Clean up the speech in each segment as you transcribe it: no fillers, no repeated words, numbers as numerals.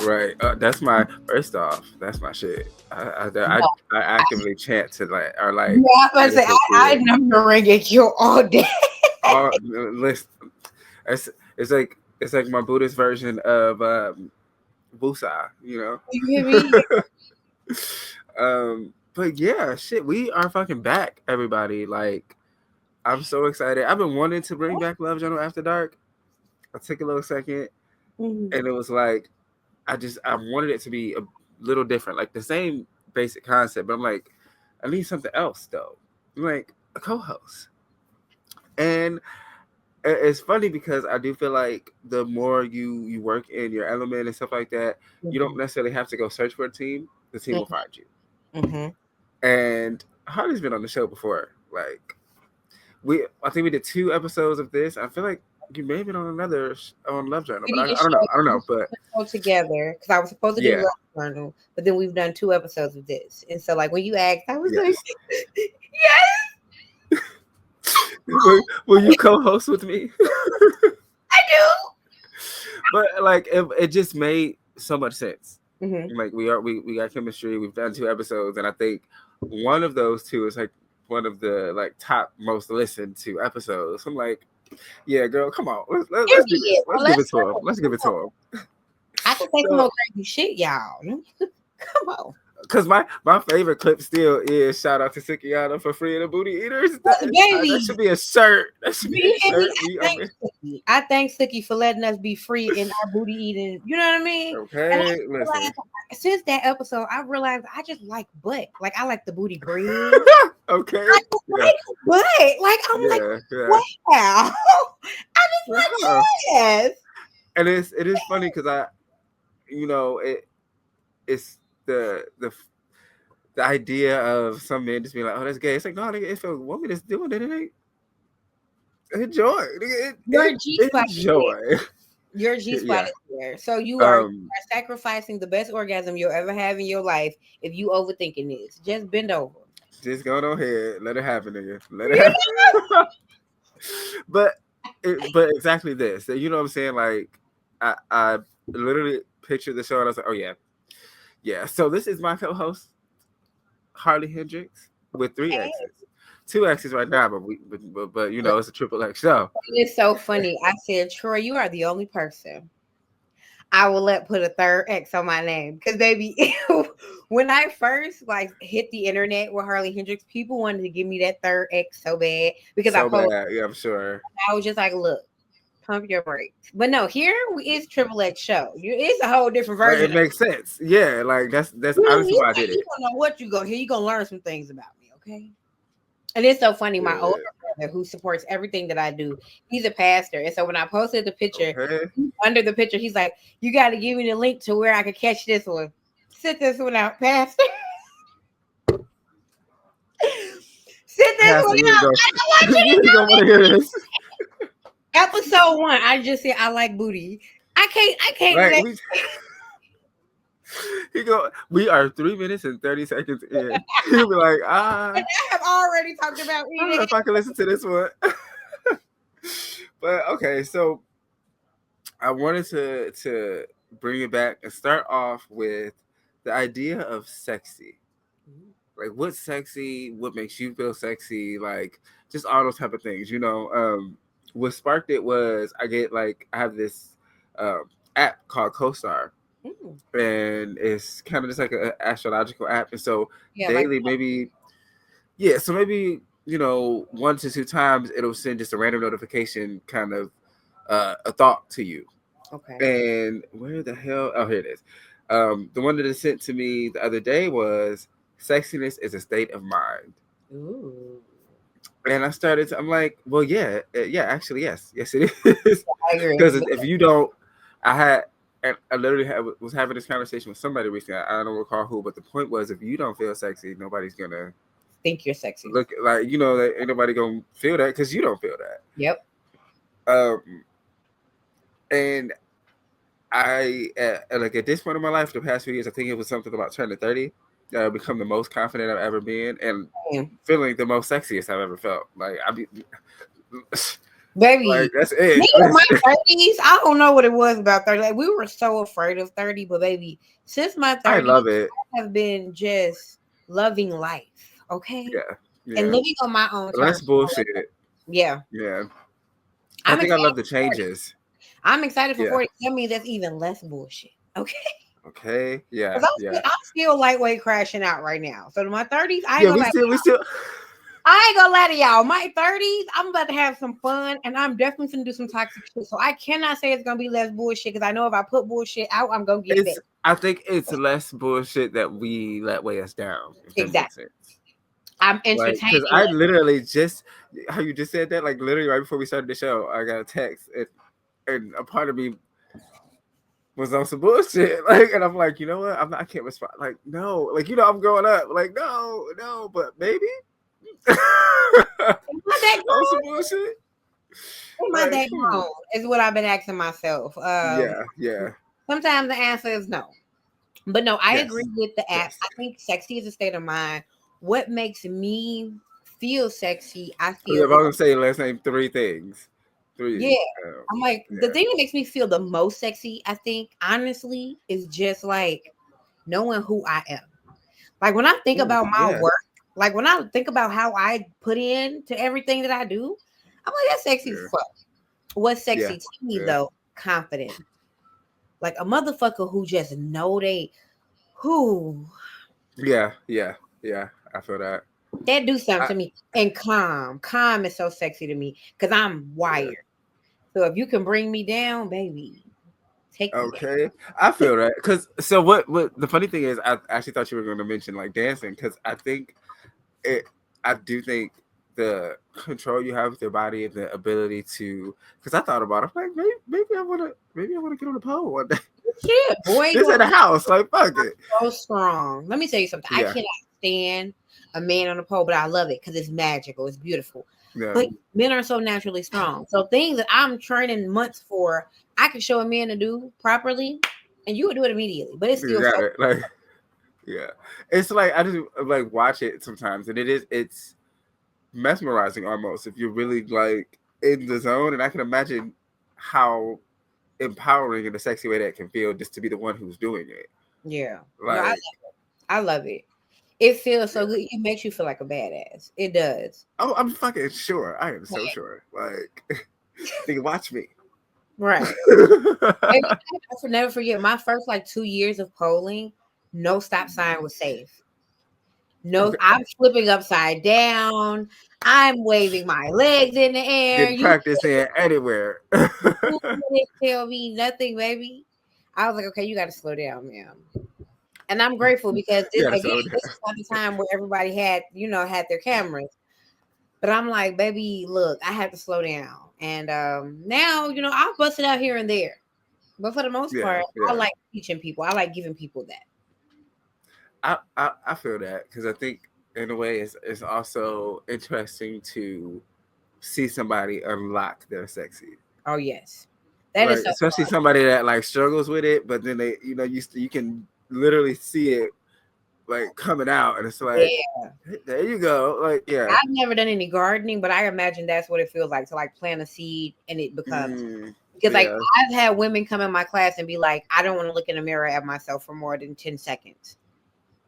Right. That's my first off. That's my shit. I No. actively chant to like or like. Yeah, I was about to say meditate to I it. number Rengekyo all day. All list. It's like my Buddhist version of Wusa. You know. You hear me? But yeah, shit. We are fucking back, everybody. Like, I'm so excited. I've been wanting to bring back Love Journal After Dark. I took a little second, Mhm. and it was like I wanted it to be a little different, like the same basic concept, but I'm like, I need something else though. I'm like a co-host, and it's funny because I do feel like the more you work in your element and stuff like that, you don't Mhm. necessarily have to go search for a team. The team will Mhm. find you. Mhm. And Harley's been on the show before. Like I think we did 2 episodes of this. I feel like you may have been on another on Love Journal, We but need to I don't know. I don't know, show but together because I was supposed to do yeah, Love Journal, but then we've done 2 episodes of this, and so like when you asked, I was like, yes. yes, Will you co-host with me? I But like it just made so much sense. do. Mhm. Like we got chemistry. We've done 2 episodes, and I think one of those two is like one of the like top most listened to episodes. I'm like, yeah, girl, come on, let's do Period. this. Let's Well, give it let's to him. go. Let's give it to him. I can say some So, more crazy shit, y'all. Come on. because my favorite clip still is shout out to Sukiana for freeing the booty eaters. That Baby, should be a shirt. That should do be a you hear me? shirt. I thank Suki for letting us be free in our booty eating. You know what I mean? And Okay, I listen. realized since that episode, I realized I just like butt. Like I like the booty bread. Okay, I just yeah, like butt. Like I'm like, yeah. wow. I just like Yeah. yes. And it is funny because it's the idea of some men just being like, oh, that's gay. It's like, no, nigga, if a woman is doing it, it ain't enjoy. Your G spot is Enjoy. there. Your G spot Yeah. is there. So you are Um. sacrificing the best orgasm you'll ever have in your life if you overthinking this. Just bend over. Just go on ahead. Let it happen, nigga. Let it happen. but but exactly this. You know what I'm saying? Like I literally pictured the show and I was like, oh yeah. Yeah. So this is my co-host, Harley Hendrix, with 3 X's. 2 X's right now, but you know it's a triple X show. It's so funny. I said, Troy, you are the only person I will let put a third X on my name. Because baby, when I first like hit the internet with Harley Hendrix, people wanted to give me that third X so bad because I So posted. bad, yeah, I'm sure. I was just like, look, pump your brakes. But no, here is Triple X show. It's a whole different Like, version. it makes sense. Yeah, like that's honestly You why I did it. don't know what you go here. You gonna learn some things about me, okay? And it's so funny. My older Yeah. brother, who supports everything that I do, he's a pastor. And so when I posted the picture, Okay. under the picture, he's like, "You got to give me the link to where I can catch this one. Sit this one out, pastor. Sit this Pastor, one you ain't out. gonna I don't want you ain't gonna want to hear this. you to- Episode 1, I just said I like booty. I can't Like let we are 3 minutes and 30 seconds in. He'll be like, I have already talked about I don't know eating. if I can listen to this one. But okay, so I wanted to bring it back and start off with the idea of sexy. Like what's sexy, what makes you feel sexy, like just all those type of things, you know. What sparked it was I have this app called CoStar, Mm. and it's kind of just like an astrological app, and so Yeah, like daily maybe so maybe 1 to 2 times it'll send just a random notification, kind of a thought to you. okay. And where the hell? Oh, here it is. The one that it sent to me the other day was sexiness is a state of mind. Ooh. And I'm like, well, yeah, actually, yes, it is. I agree. Because if you don't, I literally was having this conversation with somebody recently. I don't recall who, but the point was, if you don't feel sexy, nobody's gonna Think you're sexy. look like that. Ain't nobody gonna feel that because you don't feel that. Yep. And I like at this point in my life, the past few years, I think it was something about turning 30. Become the most confident I've ever been, and feeling the most sexiest I've ever felt. Like Baby, Like that's me it. in my 30s, I don't know what it was about 30. Like we were so afraid of 30, but baby, since my I 30s, love it. I have been just loving life, okay? Yeah, And yeah. living on my own Less terms. bullshit. Yeah. Yeah, I I'm think I excited love the for 40. changes. I'm excited for Yeah. 40. That means that's even less bullshit. Okay. Okay. Yeah. Because Yeah. I'm still lightweight crashing out right now. So to my 30s, I ain't Yeah. gonna We lie. still. I ain't gonna lie to y'all. My 30s, I'm about to have some fun and I'm definitely gonna do some toxic shit. So I cannot say it's gonna be less bullshit because I know if I put bullshit out, I'm gonna get It's. back. I think it's less bullshit that we let weigh us down. If that makes Exactly. sense. I'm Like, entertaining because I it. literally just how you just said that. Like, literally right before we started the show, I got a text, and a part of me was on some bullshit. Like, and I'm like, you know what? I can't respond. Like, no. Like, I'm growing up. Like, no. But maybe. Am I that On some grown? bullshit. Am I Like, that grown? Is what I've been asking myself. yeah. Sometimes the answer is no. But no, I Yes. agree with the app. Yes. I think sexy is a state of mind. What makes me feel sexy, I Oh, yeah, feel if I was gonna say, let's name three things. yeah. Three. I'm like, the Yeah. thing that makes me feel the most sexy, I think, honestly, is just like knowing who I am. Like when I think Ooh, about my yeah. work, like when I think about how I put in to everything that I do, I'm like, that's sexy as Yeah. fuck. What's sexy Yeah. to me Yeah. though? Confident. Like a motherfucker who just know who Yeah. I feel that. that do something I, to me. And calm. Calm is so sexy to me because I'm yeah. wired. So if you can bring me down, baby, take me down. Okay, I feel that because so what the funny thing is I actually thought you were going to mention like dancing because I think it I do think the control you have with your body and the ability to because I thought about it I'm like maybe I want to get on the pole one day. Shit, boy, This at the house like fuck it. so strong. Let me tell you something. I Yeah, cannot stand a man on a pole, but I love it because it's magical. It's beautiful. yeah, But men are so naturally strong. So things that I'm training months for, I can show a man to do properly, and you would do it immediately. But it's you still got so it. Like yeah, it's like I just like watch it sometimes and it's mesmerizing almost if you're really like in the zone and I can imagine how empowering in a sexy way that can feel just to be the one who's doing it. yeah. No, Like, I love it. It feels yeah. so good. It makes you feel like a badass. It does. Oh, I'm fucking sure. I am so sure. Like, nigga, watch me. Right. And I will never forget my first like 2 years of polling, no stop sign was safe. No, I'm flipping upside down. I'm waving my legs in the air. Getting You practice in anywhere. didn't tell me nothing, baby. I was like, okay, you got to slow down, ma'am. And I'm grateful because You this, gotta again, slow down. this is not the time where everybody had, had their cameras. But I'm like, baby, look, I have to slow down. And now, I'll bust it out here and there. But for the most Yeah, part, I yeah. like teaching people. I like giving people that. I feel that because I think in a way it's also interesting to see somebody unlock their sexy. Oh yes, that is Like so especially fun. somebody that like struggles with it, but then they you can literally see it like coming out, and it's like Yeah, there you go, like yeah. I've never done any gardening, but I imagine that's what it feels like to like plant a seed and it becomes. Because like Yeah, I've had women come in my class and be like, I don't want to look in the mirror at myself for more than 10 seconds.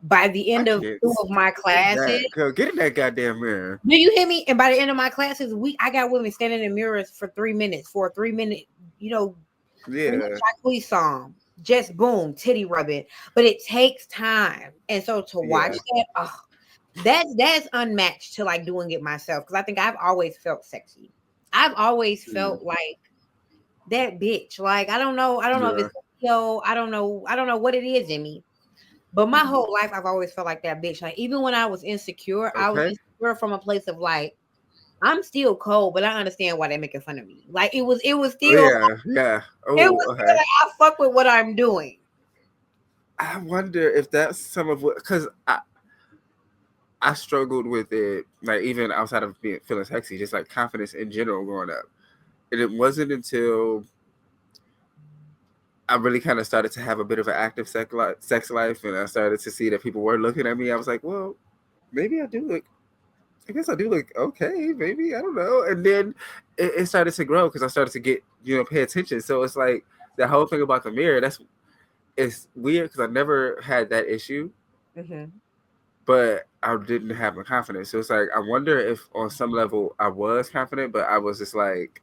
By the I end of can't 2 of my stand classes, that. Girl, get in that goddamn mirror. do you hear me? And by the end of my classes, I got women standing in mirrors for 3 minutes for a 3 minute, Yeah, Jacquees song. Just boom, titty rubbing. But it takes time. And so to watch yeah. that, that's unmatched to like doing it myself. Because I think I've always felt sexy. I've always felt like that bitch. Like I don't know if Yeah. it's I don't know what it is in me. But my whole life I've always felt like that bitch. Like even when I was insecure, I was Okay. insecure from a place of like, I'm still cold, but I understand why they're making fun of me. Like it was Oh, still yeah. it Oh, was still okay. like I fuck with what I'm doing. I wonder if that's some of what because I struggled with it, like even outside of feeling sexy, just like confidence in general growing up. And it wasn't until I really kind of started to have a bit of an active sex life, and I started to see that people were looking at me. I was like, well, maybe I do look. I guess I do look okay, maybe. I don't know. And then it started to grow because I started to get, pay attention. So it's like the whole thing about the mirror, it's weird because I never had that issue, but I didn't have the confidence. So it's like, I wonder if on some level I was confident, but I was just like,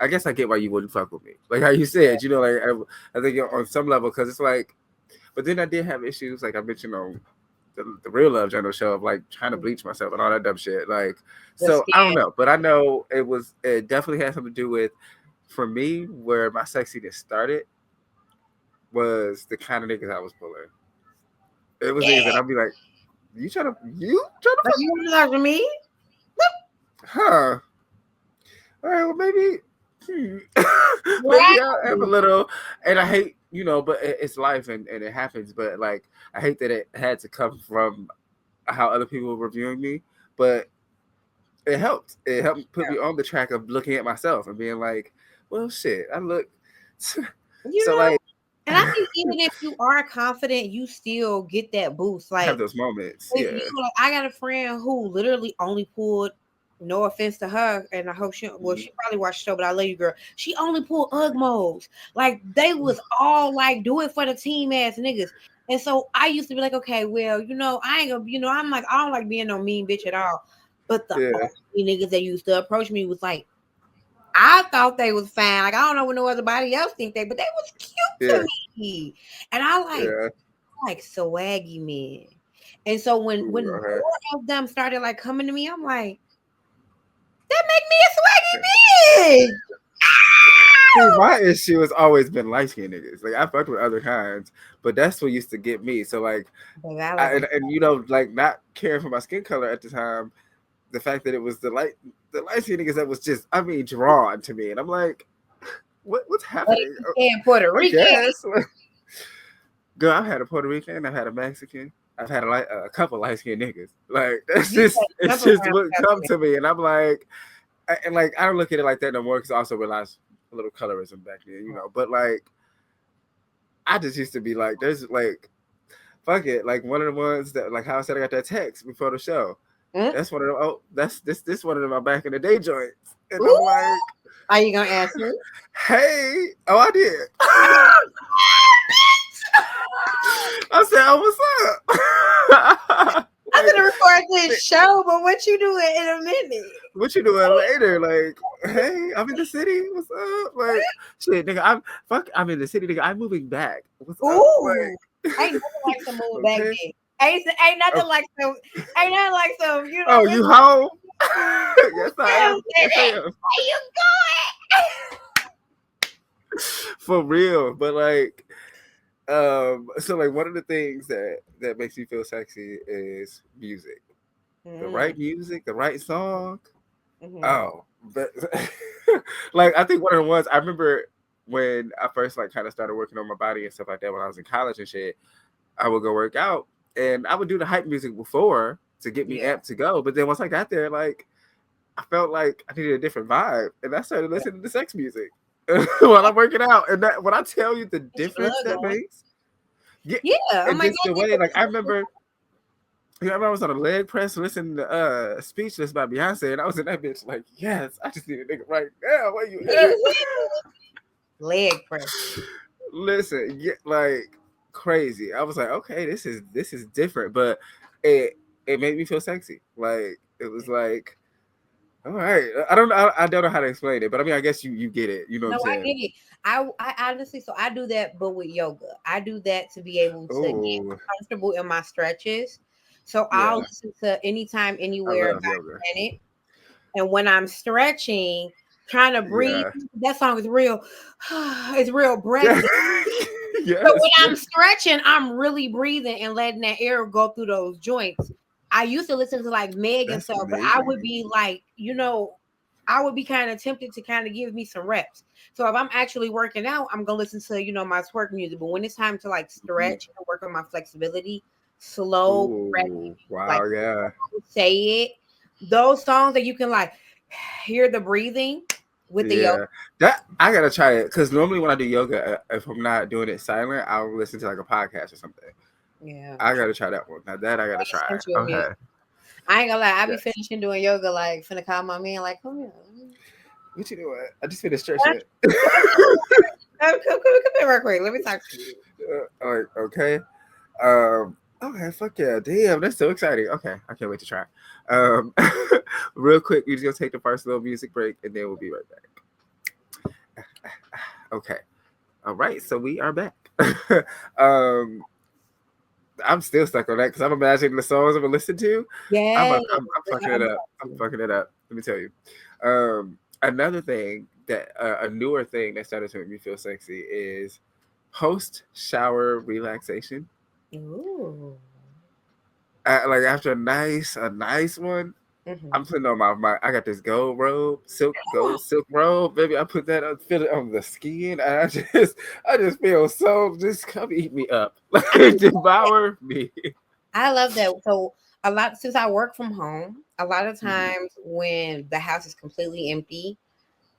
I guess I get why you wouldn't fuck with me. Like how you said, like I think on some level, because it's like, but then I did have issues, like I mentioned on the Real Love Journal show, of like trying to bleach myself and all that dumb shit. Like, so I don't know, but I know it definitely had something to do with, for me, where my sexiness started was the kind of niggas I was pulling. It was niggas that I'd be like, you trying to fuck? You want to talk to me? Huh. All right, well, maybe I am a little, and I hate, but it's life and it happens. But like, I hate that it had to come from how other people were reviewing me, but it helped. It helped put me on the track of looking at myself and being like, well, shit, I look. Like, and I think even if you are confident, you still get that boost. Like, have those moments. Yeah. I got a friend who literally only pulled. No offense to her, and I hope she probably watched the show, but I love you, girl. She only pulled Ugmos. Like, they was all like, do it for the team ass niggas. And so I used to be like, okay, well, I ain't gonna, I'm like, I don't like being no mean bitch at all. But the niggas that used to approach me was like, I thought they was fine. Like, I don't know what nobody else think but they was cute to me. And I like swaggy men. And so when more of them started like coming to me, I'm like, that make me a swaggy bitch. See, my issue has always been light skinned niggas. Like, I fucked with other kinds, but that's what used to get me. So like, and like not caring for my skin color at the time, the fact that it was the light skinned niggas that was just, drawn to me, and I'm like, what's happening? And Puerto Rican. Girl, I've had a Puerto Rican, I've had a Mexican, I've had a couple light skinned niggas. Like, it's just what come to me, and I'm like, and like, I don't look at it like that no more because I also realized a little colorism back then, But like, I just used to be like, there's like, fuck it, like one of the ones that, like how I said I got that text before the show. That's one of them. Oh, that's this one of my back in the day joints, and I'm like, are you gonna ask me? Hey, I did. I said, oh, what's up? I'm gonna record this show, but what you doing in a minute? What you doing later? Like, hey, I'm in the city. What's up? Like, shit, nigga, I'm in the city, nigga. I'm moving back. What's up? Like, ain't nothing like some move back then. Ain't nothing like some. Oh, you home? Yes, I am. Yes, I am. Where you going? For real, but like, so like one of the things that makes me feel sexy is music. The right music, the right song. Oh, but like, I think one of the ones I remember when I first like kind of started working on my body and stuff like that when I was in college and shit, I would go work out and I would do the hype music before to get me amped to go. But then once I got there, like, I felt like I needed a different vibe, and I started listening to sex music while I'm working out. And that, when I tell you the difference that makes, and just the way, like, I remember I was on a leg press listening to Speechless by Beyonce, and I was in that bitch like, yes, I just need a nigga right now. Where you at? Leg press. Listen, like crazy. I was like, okay, this is different, but it made me feel sexy. Like, it was like, all right. I don't know how to explain it, but I mean, I guess you get it. You know what I'm saying? I get it. I honestly, so I do that, but with yoga. I do that to be able to get comfortable in my stretches. So I'll listen to Anytime, Anywhere by Planet. And when I'm stretching, trying to breathe, that song is real. It's real breathing. But when I'm stretching, I'm really breathing and letting that air go through those joints. I used to listen to like Meg and stuff, but I would be like, I would be kind of tempted to kind of give me some reps. So if I'm actually working out, I'm gonna listen to my twerk music. But when it's time to like stretch and work on my flexibility, slow, say it. Those songs that you can like hear the breathing with the yoga. That I gotta try it because normally when I do yoga, if I'm not doing it silent, I'll listen to like a podcast or something. Yeah, I gotta try that one. Now that I gotta try. Okay. I ain't gonna lie. I be Yes. finishing doing yoga, like finna call my man, like, come here. What you doing? I just finished stretching it. Come here real quick. Let me talk to you. Like, okay. Okay, fuck yeah. Damn, that's so exciting. Okay, I can't wait to try. Um, real quick, we're just gonna take the first little music break and then we'll be right back. Okay. All right, so we are back. um, I'm still stuck on that because I'm imagining the songs I'm gonna listen to. Yeah. I'm fucking it up. I'm fucking it up. Let me tell you. Another thing that a newer thing that started to make me feel sexy is post shower relaxation. Ooh. Like after a nice one, I'm putting on my I got this gold robe, silk robe, baby. I put that on, feel it on the skin, and I just feel so just come eat me up, like devour me. I love that. So a lot since I work from home, a lot of times when the house is completely empty,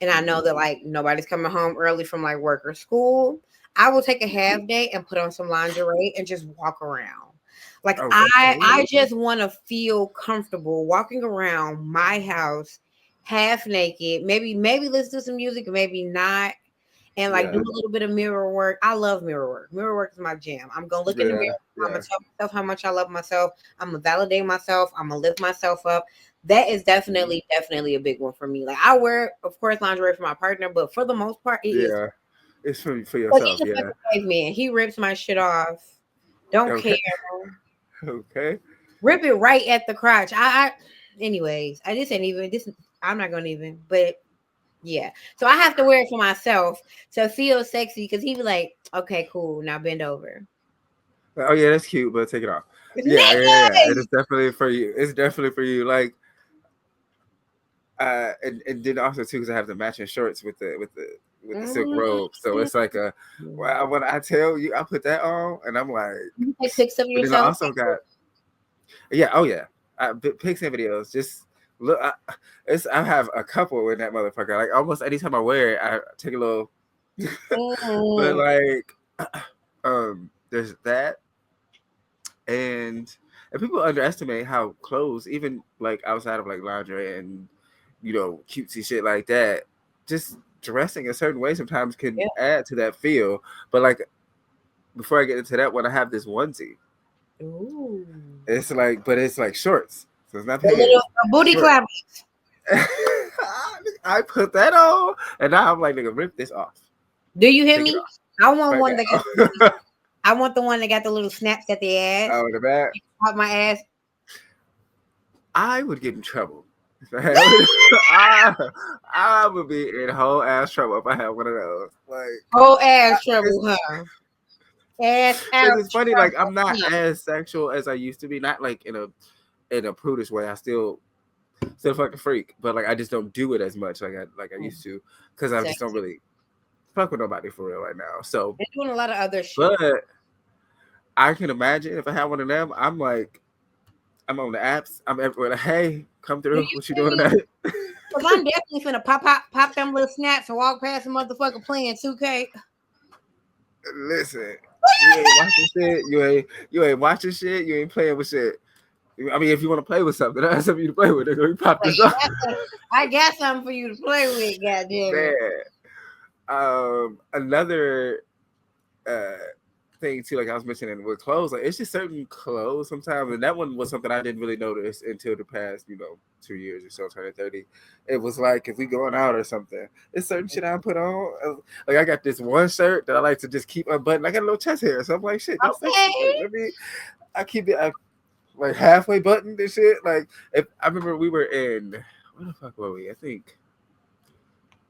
and I know that like nobody's coming home early from like work or school, I will take a half day and put on some lingerie and just walk around. Like I just want to feel comfortable walking around my house half naked. Maybe listen to some music, maybe not. And like do a little bit of mirror work. I love mirror work. Mirror work is my jam. I'm gonna look in the mirror. I'm gonna tell myself how much I love myself. I'm gonna validate myself. I'm gonna lift myself up. That is definitely a big one for me. Like I wear, of course, lingerie for my partner, but for the most part, it's for yourself. He's a caveman. He rips my shit off. Don't care. Okay. Rip it right at the crotch. Anyways, I just ain't even this. I'm not gonna even, but yeah. So I have to wear it for myself to feel sexy because he be like, okay, cool. Now bend over. Oh yeah, that's cute, but take it off. Yeah. It is definitely for you. It's definitely for you. Like, and then also too because I have the matching shorts with the silk robe, so it's like when I tell you I put that on and I'm like, you take pics of yourself. I also got pics and videos. Just look, I have a couple in that motherfucker. Like almost anytime I wear it, I take a little. But like, there's that, and people underestimate how clothes, even like outside of like lingerie and cutesy shit like that, just dressing a certain way sometimes can add to that feel. But like before I get into that one, I have this onesie. Ooh. It's like shorts. So it's not little booty clappers. I put that on and now I'm like, nigga, rip this off. Do you hear me? I want one that I want the one that got the little snaps at the ass. Oh, the back. Pop my ass. I would get in trouble. I would be in whole ass trouble if I had one of those. Like whole ass trouble, huh? Ass. It's funny, like I'm not as sexual as I used to be. Not like in a prudish way. I still fucking freak, but like I just don't do it as much like I used to because I just don't really fuck with nobody for real right now. So they're doing a lot of other shit. But I can imagine if I had one of them, I'm like, I'm on the apps. I'm everywhere. Like, hey, come through. What you doing tonight? Because I'm definitely finna pop them little snaps and walk past the motherfucker playing 2K. Listen, you ain't watching shit. You ain't watching shit. You ain't playing with shit. I mean, if you want to play with something, I have something you to play with. You pop this up. I got something for you to play with. Goddamn it. Another thing too, like I was mentioning with clothes, like it's just certain clothes sometimes, and that one was something I didn't really notice until the past, 2 years or so, turning 30. It was like if we going out or something, it's certain shit I put on. Like I got this one shirt that I like to just keep unbuttoned. I got a little chest hair, so I'm like, shit, that's sexy. I keep it like halfway buttoned and shit. Like if I remember we were in where the fuck were we? I think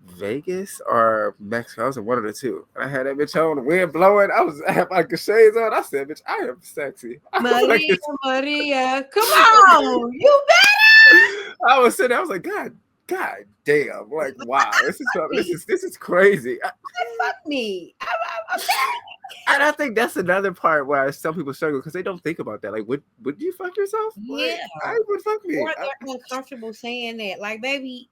Vegas or Mexico. I was in one of the two. And I had that bitch on, the wind blowing. I had my shades on. I said, bitch, I am sexy. Maria, come on. You better. I was sitting there, I was like, God damn. Like, wow, this is crazy. Fuck me. And I think that's another part where some people struggle because they don't think about that. Like, would you fuck yourself? Yeah. Like, I would fuck me. Or they're uncomfortable saying that. Like, baby,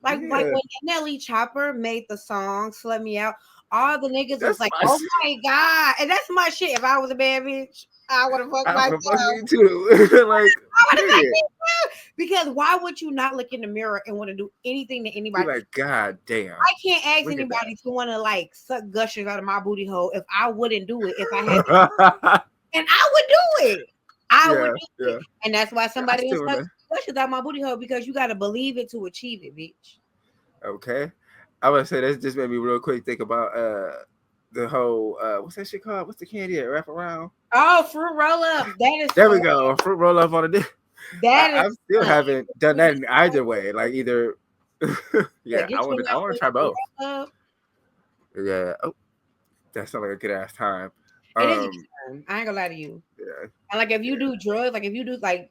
like when Nelly Chopper made the song "Slut Me Out," all the niggas was like, "Oh my god!" And that's my shit. If I was a bad bitch, I would have fucked myself. Me too. Like, I would have fucked me too. Because why would you not look in the mirror and want to do anything to Be anybody? like, God damn. I can't ask Look at anybody to want to like suck gushers out of my booty hole if I wouldn't do it if I had to. that. And I would do it. I would Yeah, do yeah. it. And that's why I somebody else still sucks wanna- gushers out my booty hole because you got to believe it to achieve it, bitch. Okay. I would say that just made me real quick think about the whole what's that shit called? What's the candy that wrap around? Oh, fruit roll up. That is There we fun. go. Fruit roll up on a dick. That I is still fun. haven't done that in either way. Like either yeah, Like, get I your want to mouth try both. roll up. Yeah. Oh, that sounds like a good ass time. It is a term. I ain't gonna lie to you. Yeah. And like if you do drugs, like if you do like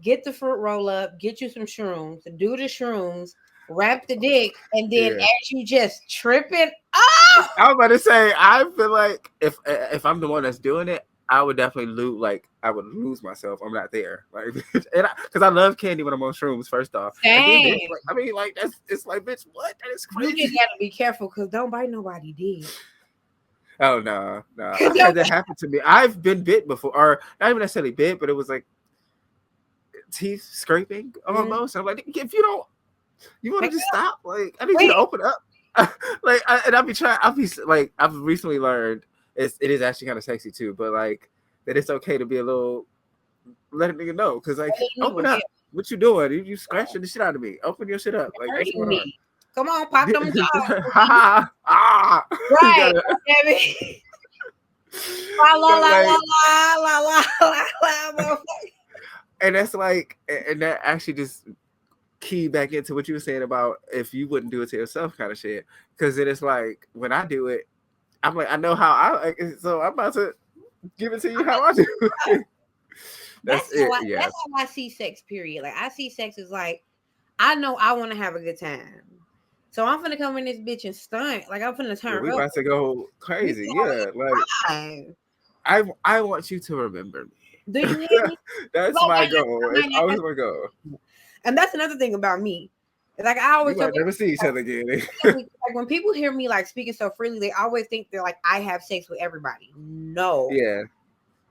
get the fruit roll up, get you some shrooms, do the shrooms, wrap the dick, and then Yeah. as you just tripping, oh, I was about to say, I feel like if I'm the one that's doing it, I would definitely lose. Like I would lose myself. I'm not there, like, and because I love candy when I'm on shrooms. First off, and then Same. it's like, I mean, like it's like, bitch, what? That is You crazy. just gotta be careful because don't bite nobody dick. Oh no. I've had that happen to me. I've been bit before, or not even necessarily bit, but it was like teeth scraping almost. I'm like, if you don't, you want to just stop. Like I need you to open up. Like I'll be trying. I'll be like, I've recently learned it is actually kind of sexy too, but like that it's okay to be a little, let a nigga know, because like open up. What you doing? You scratching the shit out of me. Open your shit up. Like what's going on? Come on, pop them jaws. Ah, right, baby. La la la la la la la la. And that's like, and that actually just key back into what you were saying about if you wouldn't do it to yourself, kind of shit. Because then it's like when I do it, I'm like, I know how I, so I'm about to give it to you how I do it. That's it. Yeah. That's how I see sex, period. Like I see sex as like, I know I want to have a good time. So I'm finna come in this bitch and stunt. Like I'm finna turn we up. about to go crazy. Yeah. Like I want you to remember me. Do you hear me? That's my goal. It's always my goal. And that's another thing about me. Like I always we might never see each other again. Like when people hear me like speaking so freely, they always think they're like I have sex with everybody. No. Yeah.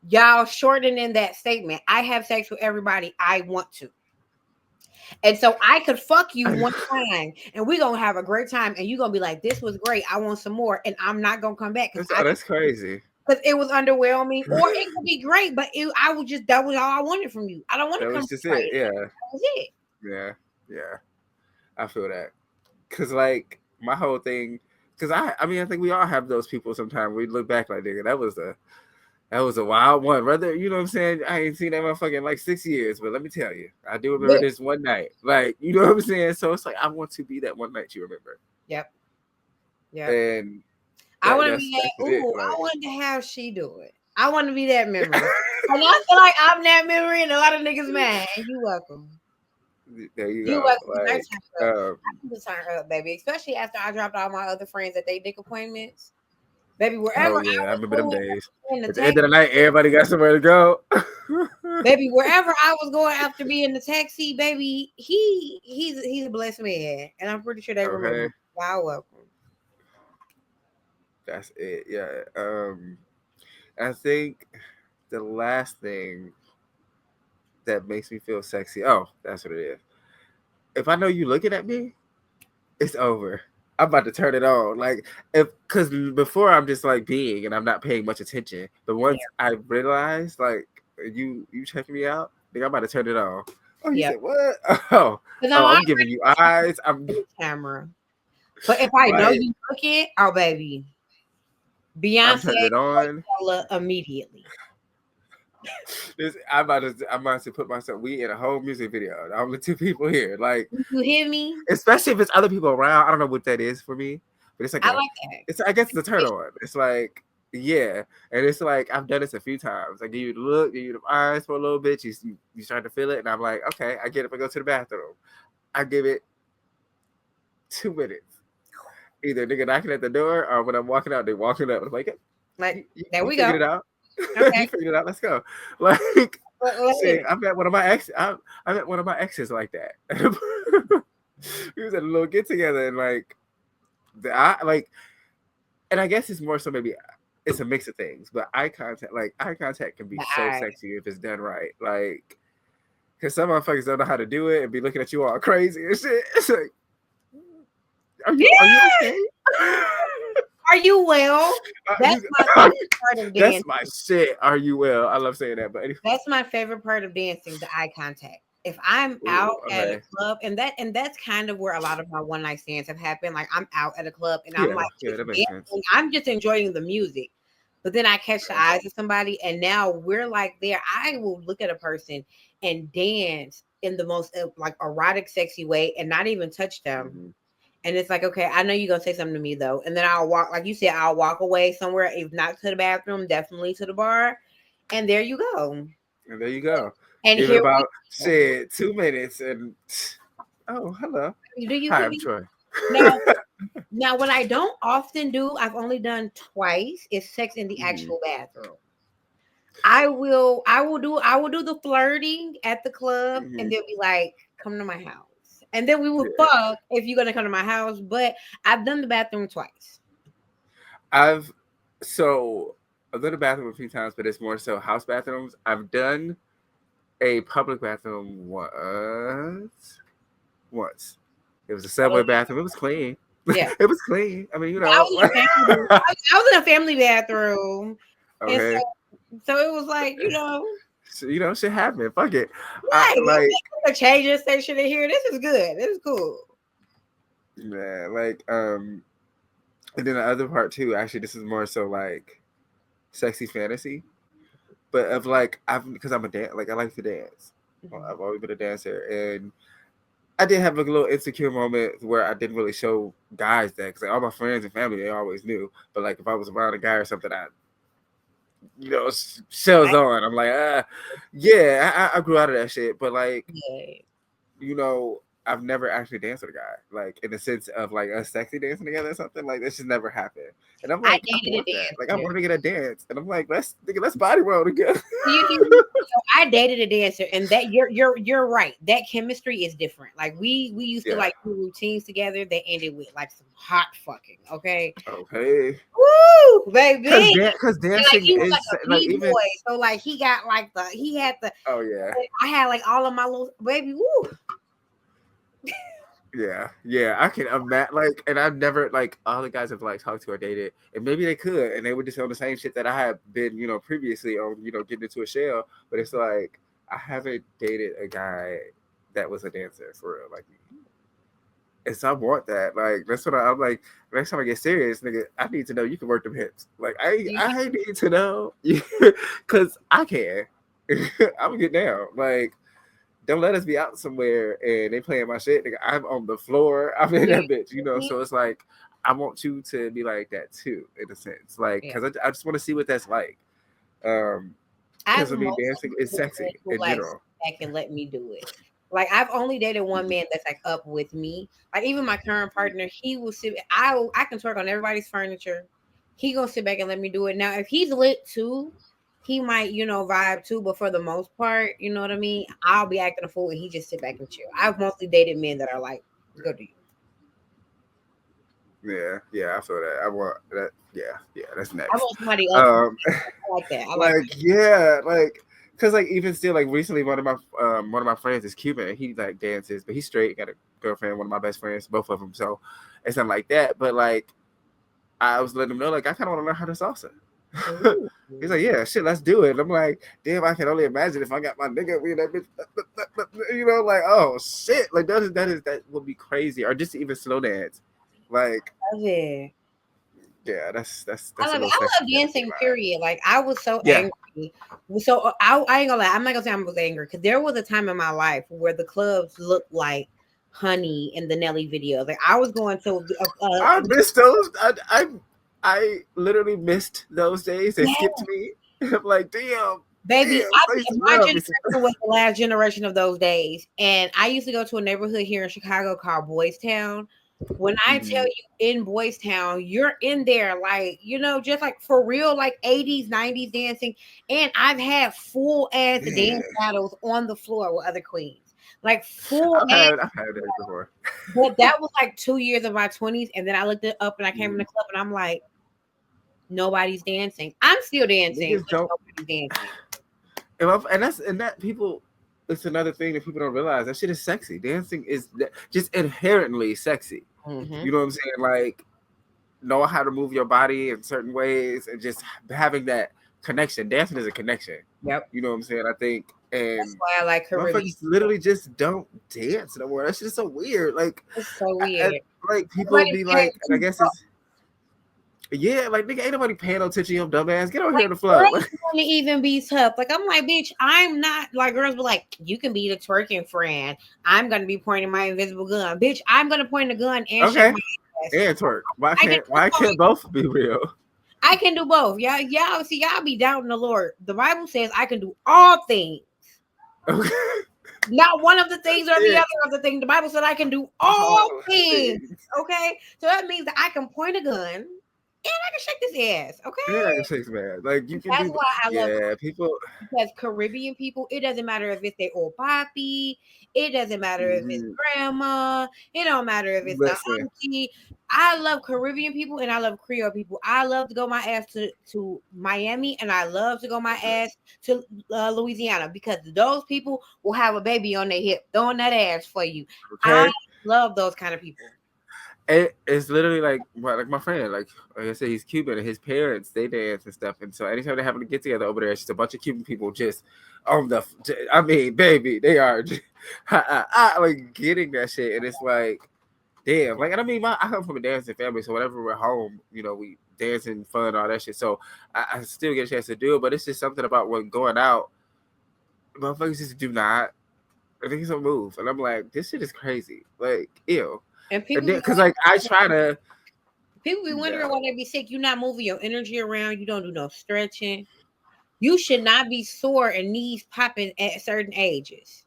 Y'all shortening that statement. I have sex with everybody I want to. And so I could fuck you one time and we're gonna have a great time and you're gonna be like, this was great. I want some more, and I'm not gonna come back because that's crazy. Because it was underwhelming, or it could be great, but I was just that was all I wanted from you. I don't want to come. That was just it. Yeah. That was it. Yeah. Yeah. I feel that. Cause like my whole thing, cause I mean I think we all have those people sometimes we look back like, nigga, that was a wild one. Rather, you know what I'm saying? I ain't seen that motherfucker in like 6 years, but let me tell you, I do remember this one night. Like, you know what I'm saying? So it's like I want to be that one night you remember. Yep. Yeah. And I want to be that. Ooh, like, I want to have she do it. I want to be that memory. And I feel like I'm that memory, and a lot of niggas mad. And you welcome. There you go. Like, I can turn up, baby. Especially after I dropped all my other friends at their dick appointments. Baby, wherever. Oh yeah, I remember them days. At the end of the night, everybody got somewhere to go. Baby, wherever I was going after being in the taxi, baby, he's a blessed man, and I'm pretty sure they remember. Wow, welcome. That's it. Yeah. I think the last thing that makes me feel sexy. Oh, that's what it is. If I know you looking at me, it's over. I'm about to turn it on. Like, because before I'm just like being and I'm not paying much attention. But once I realize like you checking me out, I'm about to turn it on. Oh, you said what? Oh, I'm giving you eyes. I'm camera. But if I know you looking, oh baby, Beyonce turn it on immediately. I'm about to put myself. We in a whole music video. I'm the two people here. Like, you hear me? Especially if it's other people around. I don't know what that is for me, but it's like I like that. It's I guess it's a turn on. It's like yeah, and it's like I've done this a few times. I give you the look, give you the eyes for a little bit. You start to feel it, and I'm like, okay, I get it. If I go to the bathroom, I give it 2 minutes. Either nigga knocking at the door, or when I'm walking out, they walking up. I'm like there we go. It out. Okay. You figured it out. Let's go. Like, shit, I met one of my exes. I met one of my exes like that. We was at a little get together, and like, and I guess it's more so maybe it's a mix of things. But eye contact can be so sexy if it's done right. Like, Because some motherfuckers don't know how to do it and be looking at you all crazy and shit. It's like, are you okay? Are you well? That's my favorite part of dancing. That's my shit. Are you well? I love saying that. But anyway. That's my favorite part of dancing, the eye contact. If I'm out at a club, and that's kind of where a lot of my one night stands have happened. Like I'm out at a club and I'm like, I'm just enjoying the music. But then I catch the eyes of somebody, and now we're like there. I will look at a person and dance in the most like erotic, sexy way, and not even touch them. Mm-hmm. And it's like, okay, I know you're gonna say something to me though, and then I'll walk, like you said, I'll walk away somewhere. If not to the bathroom, definitely to the bar, and there you go. And there you go. And even about 2 minutes, and oh, hello. Do you? Hi, I'm Troy. Now, what I don't often do, I've only done twice, is sex in the actual bathroom. I will do the flirting at the club, and they'll be like, "Come to my house," and then we will fuck if you're gonna come to my house. But I've done the bathroom twice. I've done the bathroom a few times, but it's more so house bathrooms. I've done a public bathroom once. It was a Subway bathroom. It was clean. Yeah, it was clean. I mean, you know, I was in a family bathroom. Okay. So it was like, you know, shit happened. Fuck it. Right. Like change station in here. This is good. This is cool. Yeah, like and then the other part too. Actually, this is more so like sexy fantasy, but of like because I'm a dance. Like I like to dance. Mm-hmm. I've always been a dancer, and I did have like a little insecure moment where I didn't really show guys that, because like, all my friends and family, they always knew. But like if I was around a guy or something, shells on. I'm like, I grew out of that shit. But like, I've never actually danced with a guy, like in the sense of like us sexy dancing together or something. Like this just never happened. And I'm like, I want that. Like I want to get a dance, and I'm like, let's body roll together. I dated a dancer, and that you're right. That chemistry is different. Like we used to like do routines together that ended with like some hot fucking. Okay. Woo, baby. Because dancing is like even boy. So like he got like he had the. Oh yeah. I had like all of my little baby. Woo. Yeah, I can imagine. Like, and I've never like all the guys have like talked to or dated, and maybe they could, and they would just on the same shit that I had been, previously on, getting into a shell. But it's like I haven't dated a guy that was a dancer for real, like me. And so I want that. Like that's what I'm like. Next time I get serious, nigga, I need to know you can work them hips. Like I need to know, because I can. I'm gonna get down. Like. Don't let us be out somewhere and they playing my shit. Nigga, I'm on the floor. I'm in that bitch, So it's like I want you to be like that too, in a sense. Like, because I just want to see what that's like. Because I mean, dancing is sexy in general. That can let me do it. Like I've only dated one man that's like up with me. Like even my current partner, he will sit. I can twerk on everybody's furniture. He gonna sit back and let me do it. Now, if he's lit too. He might, vibe too, but for the most part, you know what I mean? I'll be acting a fool and he just sit back and chill. I've mostly dated men that are like, go to you. Yeah, I feel that. I want that. Yeah, that's next. I want somebody else. I like that. I like that. Because like even still, like recently, one of my friends is Cuban and he like dances, but he's straight. Got a girlfriend, one of my best friends, both of them. So it's not like that. But like, I was letting him know, like I kind of want to learn how to salsa. He's like, yeah, shit, let's do it. And I'm like, damn, I can only imagine if I got my nigga with that bitch, like, oh shit, like that would be crazy. Or just even slow dance, like, yeah, that's. I love dancing. Period. Like I was so angry. So I ain't gonna lie. I'm not gonna say I was angry because there was a time in my life where the clubs looked like Honey in the Nelly videos. Like I was going to. I missed those. I literally missed those days. They skipped me. I'm like, damn. Baby, my generation was the last generation of those days. And I used to go to a neighborhood here in Chicago called Boys Town. When I tell you in Boys Town, you're in there like, just like for real, like 80s, 90s dancing. And I've had full ass dance battles on the floor with other queens. Like full I've had that before. But that was like 2 years of my 20s. And then I looked it up and I came in the club and I'm like, nobody's dancing. I'm still dancing. Nobody's dancing. And that people, it's another thing that people don't realize. That shit is sexy. Dancing is just inherently sexy. Mm-hmm. You know what I'm saying? Like, know how to move your body in certain ways and just having that connection. Dancing is a connection. Yep. You know what I'm saying? I think, That's and why I like Caribbean. motherfuckers literally just don't dance no more. That shit is so weird. Like, It's so weird. like people be like, and I guess it's yeah, like nigga, ain't nobody paying no attention, you dumbass. Get over here on the floor. Girls want to even be tough. Like I'm like, bitch, I'm not like girls be like, you can be the twerking friend. I'm gonna be pointing my invisible gun. Bitch, I'm gonna point the gun and Okay. shake my ass. And twerk. Why can't both be real? I can do both. Y'all see, y'all be doubting the Lord. The Bible says I can do all things. Okay. Not one of the things or the other of the thing. The Bible said I can do all things. Okay. So that means that I can point a gun and I can shake this ass. Okay. Yeah, I can shake some ass. Like you can That's do. why I love people. Because Caribbean people, it doesn't matter if it's their old papi, it doesn't matter if it's grandma, it don't matter if it's the auntie. I love Caribbean people and I love Creole people. I love to go my ass to Miami and I love to go my ass to Louisiana because those people will have a baby on their hip throwing that ass for you. Okay. I love those kind of people. It's literally like my friend, like I said, he's Cuban and his parents they dance and stuff, and so anytime they happen to get together over there, it's just a bunch of Cuban people just on the. I mean, baby, they are just, like getting that shit, and it's like, damn, like, and I mean, I come from a dancing family, so whenever we're home, you know, we dancing, fun, all that shit. So I still get a chance to do it, but it's just something about when going out, motherfuckers just do not. I think it's a move, and I'm like, this shit is crazy, like, ew. And people, because like I try to. People be wondering why they be sick. You're not moving your energy around. You don't do no stretching. You should not be sore and knees popping at certain ages.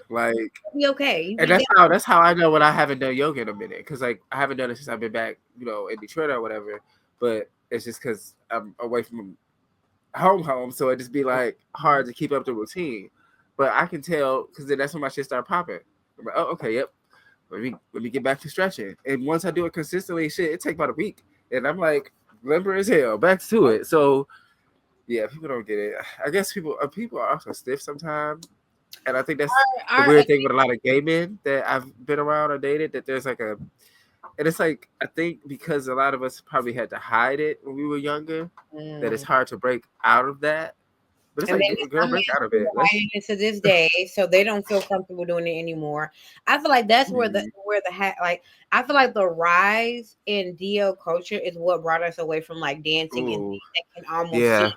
Like be okay. And that's how I know when I haven't done yoga in a minute, because like I haven't done it since I've been back, you know, in Detroit or whatever. But it's just because I'm away from home, so it just be like hard to keep up the routine. But I can tell because then that's when my shit start popping. I'm like, oh, okay, yep. Let me get back to stretching. And once I do it consistently, shit, it takes about a week. And I'm like limber as hell, back to it. So yeah, people don't get it. I guess people are also stiff sometimes. And I think that's the weird thing with a lot of gay men that I've been around or dated, that there's like and it's like, I think because a lot of us probably had to hide it when we were younger, that it's hard to break out of that. But it's like, girl, break out of it. To this day, so they don't feel comfortable doing it anymore. I feel like that's where I feel like the rise in DL culture is what brought us away from like dancing and can almost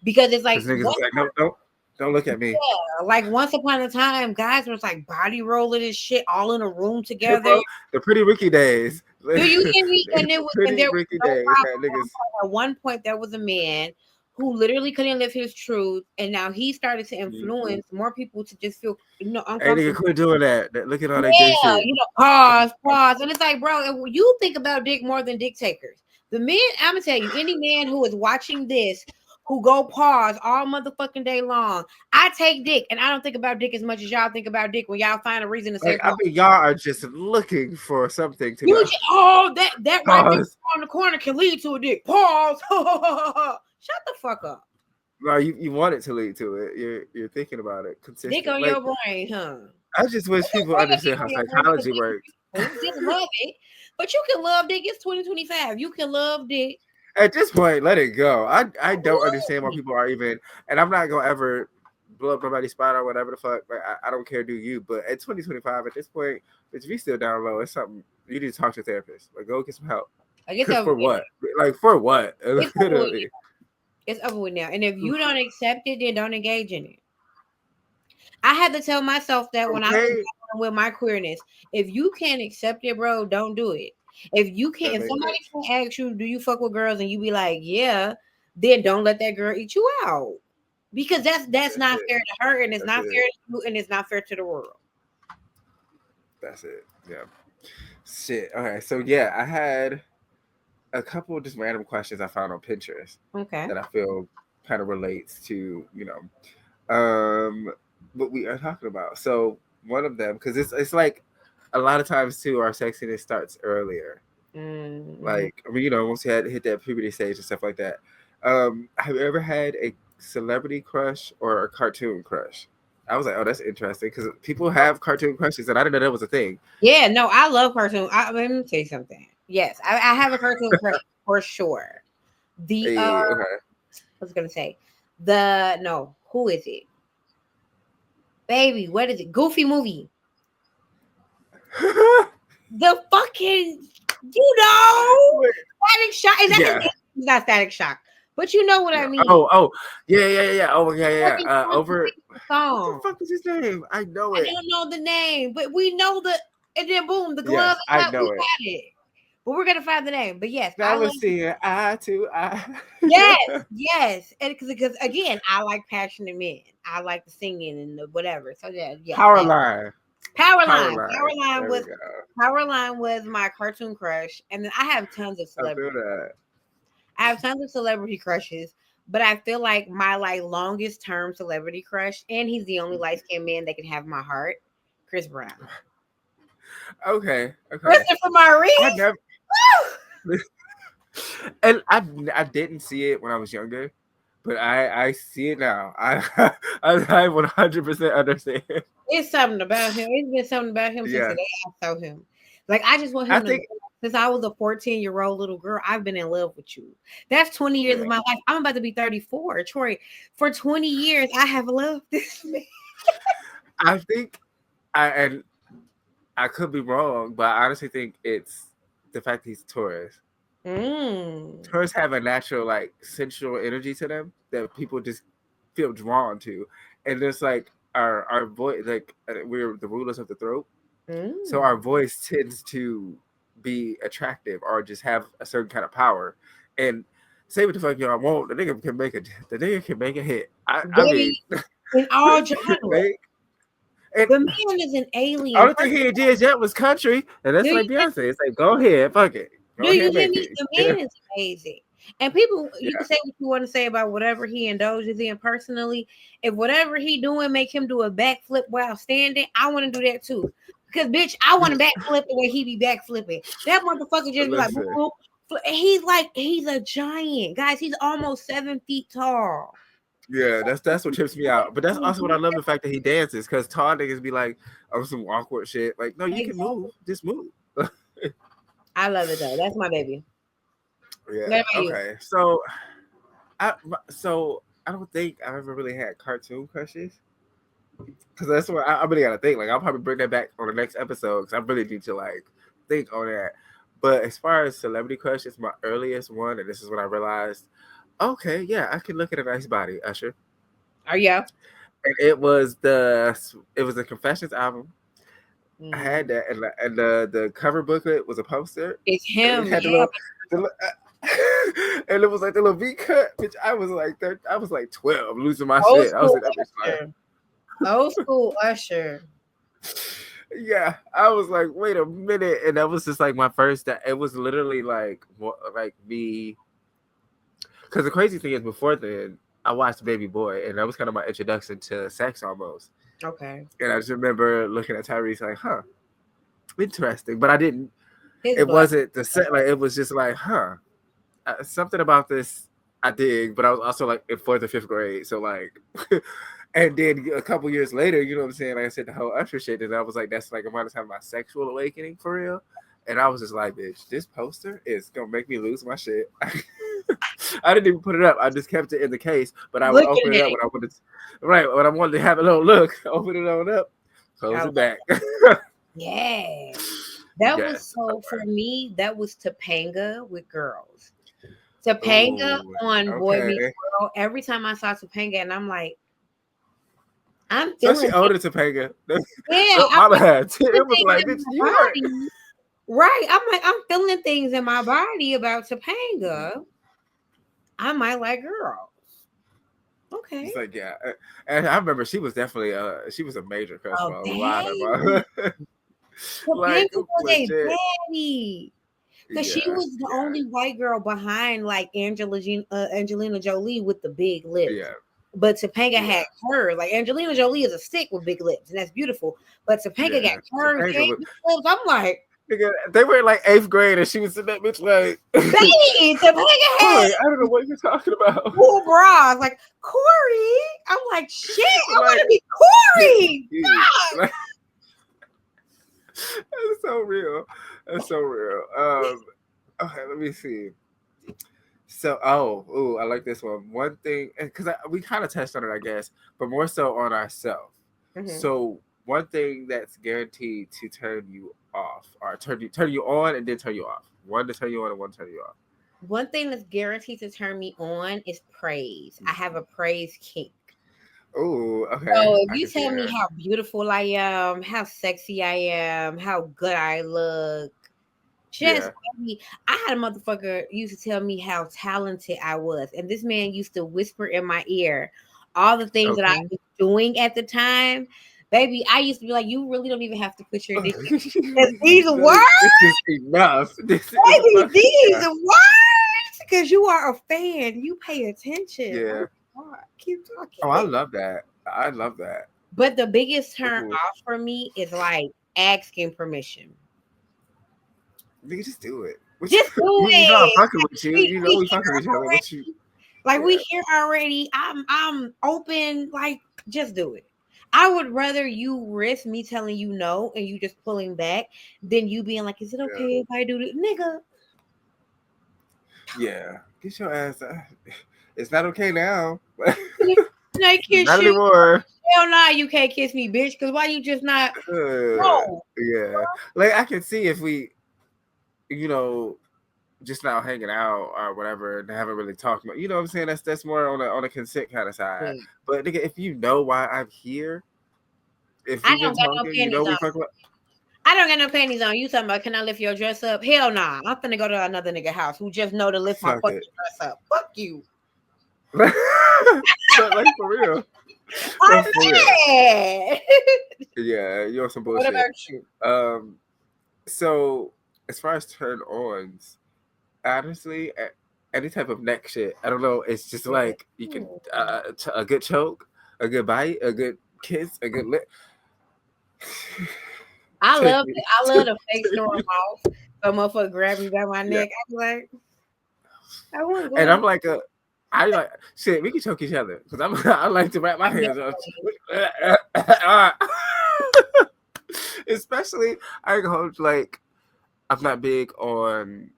because it's like, don't look at me. Yeah, like once upon a time, guys was like body rolling and shit all in a room together. Yeah, the Pretty Ricky days. Do you hear me? And it was Pretty Ricky days. At one point, there was a man who literally couldn't live his truth, and now he started to influence more people to just feel, uncomfortable. Hey, nigga, quit doing that. Look at all that good shit. Pause, and it's like, bro, you think about dick more than dick takers. The men, I'm gonna tell you, any man who is watching this, who go pause all motherfucking day long. I take dick, and I don't think about dick as much as y'all think about dick when y'all find a reason to say. I mean, y'all are just looking for something to. That right there on the corner can lead to a dick. Pause. Shut the fuck up. No, you want it to lead to it. You're thinking about it consistently. Dick on your brain, huh? I just wish people understand how psychology works. You just love it, but you can love dick. It's 2025. You can love dick. At this point, let it go. I don't understand why people are even, and I'm not gonna ever blow up nobody's spot or whatever the fuck. Like I don't care, do you? But at 2025, at this point, if you still down low, it's something you need to talk to a therapist. Like go get some help. For what? Like for what? Literally. It's over with now. And if you don't accept it, then don't engage in it. I had to tell myself that when I was with my queerness, if you can't accept it, bro, don't do it. If you can't, if somebody can ask you, do you fuck with girls, and you be like, yeah, then don't let that girl eat you out, because that's not fair to her, and it's not fair to you, and it's not fair to the world. That's it. Yeah. Shit. Okay. So yeah, I had a couple of just random questions I found on Pinterest. Okay. That I feel kind of relates to, what we are talking about. So one of them, because it's like a lot of times too, our sexiness starts earlier. Mm-hmm. Like, I mean, once you had hit that puberty stage and stuff like that. Have you ever had a celebrity crush or a cartoon crush? I was like, oh, that's interesting because people have cartoon crushes, and I didn't know that was a thing. Yeah, no, I love cartoon. Let me tell you something. Yes, I have a cartoon crush for sure. The Hey, I was gonna say who is it? Baby, what is it? Goofy movie. okay. The fucking, Static Shock. Is that Yeah. his name? It's not Static Shock, but you know what I mean. Oh, yeah. Oh, yeah. Over. The What the song. fuck is his name? I know I it. don't know the name, but we know and then boom, the glove. Yes, I We know it. got it. But we're gonna find the name. But yes, That was seeing eye to eye. yes, and because again, I like passionate men. I like the singing and the whatever. So yeah. Powerline. Powerline was my cartoon crush, and then I have tons of celebrities. I have tons of celebrity crushes, but I feel like my longest term celebrity crush, and he's the only light skinned man that can have my heart, Chris Brown. Okay. Christopher Maurice. I never. And I didn't see it when I was younger, but I see it now. I 100% understand. It's something about him. It's been something about him since the day I saw him. Like I just want him since I was a 14-year-old little girl, I've been in love with you. That's 20 years of my life. I'm about to be 34. Troy, for 20 years, I have loved this man. I think I could be wrong, but I honestly think it's the fact he's Taurus. Taurus have a natural sensual energy to them that people just feel drawn to, and it's like our voice, we're the rulers of the throat, so our voice tends to be attractive or just have a certain kind of power. And say what the fuck y'all want, the nigga can make a hit. I mean, in all genres. The man is an alien. All thing he did yet was country, and that's like Beyonce. It's like, go ahead, fuck it. Do you hear me? The man is amazing. And people, you can say what you want to say about whatever he indulges in personally. If whatever he doing make him do a backflip while standing, I want to do that too. Because bitch, I want to backflip the way he be backflipping. That motherfucker just be like, boom, boom. He's a giant, guys. He's almost 7 feet tall. Yeah, that's what trips me out. But that's also what I love, the fact that he dances, because tall niggas be like, oh, some awkward shit. Like, no, you can move. Just move. I love it though. That's my baby. Yeah. Okay. So I don't think I've ever really had cartoon crushes, because that's what I really gotta think. Like, I'll probably bring that back on the next episode, because I really need to think on that. But as far as celebrity crushes, my earliest one, and this is when I realized, okay, yeah, I can look at a nice body, Usher. Oh yeah. And it was the Confessions album. I had that, and the cover booklet was a poster. It's him. And and it was like the little V cut, which I was like 12, losing my shit. I was like, old school Usher. Yeah, I was like, wait a minute, and that was just like my first. It was literally like me. Because the crazy thing is, before then, I watched Baby Boy, and that was kind of my introduction to sex almost. Okay. And I just remember looking at Tyrese like, huh, interesting. But I didn't. It wasn't the set. Like, it was just like, huh, something about this I dig. But I was also like in 4th or 5th grade, so like, and then a couple years later, you know what I'm saying? Like I said, the whole Usher shit, and I was like, that's like around the time of my sexual awakening for real. And I was just like, bitch, this poster is gonna make me lose my shit. I didn't even put it up. I just kept it in the case, but I would open it up when I wanted to, when I wanted to have a little look. Open it on up, close it back. Yeah. That was so for me, that was Topanga with Girls. Topanga on Boy Meets World. Every time I saw Topanga, and I'm like, I'm feeling. So she older Topanga. Yeah, Mama had. It was like, bitch, you right. I'm like, I'm feeling things in my body about Topanga. I might like Girls. Okay. It's like, yeah. And I remember she was definitely she was a major crush for a lot of like, was a baddie. Because she was the only white girl behind like Angelina Jolie with the big lips. Yeah. But Topanga had her. Like, Angelina Jolie is a stick with big lips, and that's beautiful. But Topanga got her lips. I'm like, Nigga, they were in like 8th grade, and she was in that bitch like, Baby, the nigga Corey, had I don't know what you're talking about. cool bras. Like, Corey. I'm like, shit, I want Like, to be Corey. dude, God. like, that's so real. That's so real. Okay, let me see. So, I like this one. One thing, because we kind of touched on it, I guess, but more so on ourselves. Mhm. So, one thing that's guaranteed to turn you off, or turn you on and then turn you off. One to turn you on and one to turn you off. One thing that's guaranteed to turn me on is praise. I have a praise kink. Oh, okay. So if I you can see tell me that. how beautiful I am, how sexy I am, how good I look, just Yeah. baby, I had a motherfucker used to tell me how talented I was, and this man used to whisper in my ear all the things that I Okay. was doing at the time. Baby, I used to be like, you really don't even have to put your dick in. 'Cause these words, This is enough. This is baby, fucking these enough. words, because you are a fan, you pay attention. Yeah. Oh God, keep talking. Oh, I love that. I love that. But the biggest turn Ooh. off for me is like asking permission. Nigga, just do it. Just do You know I'm it. fucking with you. You know we fucking with each other. What you? Like Yeah. we here already. I'm open. Like just do it. I would rather you risk me telling you no and you just pulling back than you being like, "Is it okay if I do this, nigga?" Yeah. Get your ass. It's not okay now. Can I kiss Not you? anymore. Hell nah, you can't kiss me, bitch. Because why you just not? No. Yeah. Like I can see if we, you know, just now hanging out or whatever and haven't really talked about. You know what I'm saying? That's more on a consent kind of side. Yeah. But nigga, if you know why I'm here, if I we've been don't got no talking, you know panties we on. fuck about. I don't got no panties on. You talking about can I lift your dress up? Hell nah. I'm finna go to another nigga house who just know to lift my Fuck fucking it. dress up. Fuck you. But like for real. I'm For real. mad. Yeah, you're on some What bullshit. about you? So as far as turn ons, honestly, any type of neck shit, I don't know. It's just like you can a good choke, a good bite, a good kiss, a good lip. I Take love me. it. I love the fake storm off. So motherfucker grab me by my Yeah. neck. I'm like, I wouldn't go. And I'm like I like shit. We can choke each other because I like to wrap my hands up. Especially I hold like I'm not big on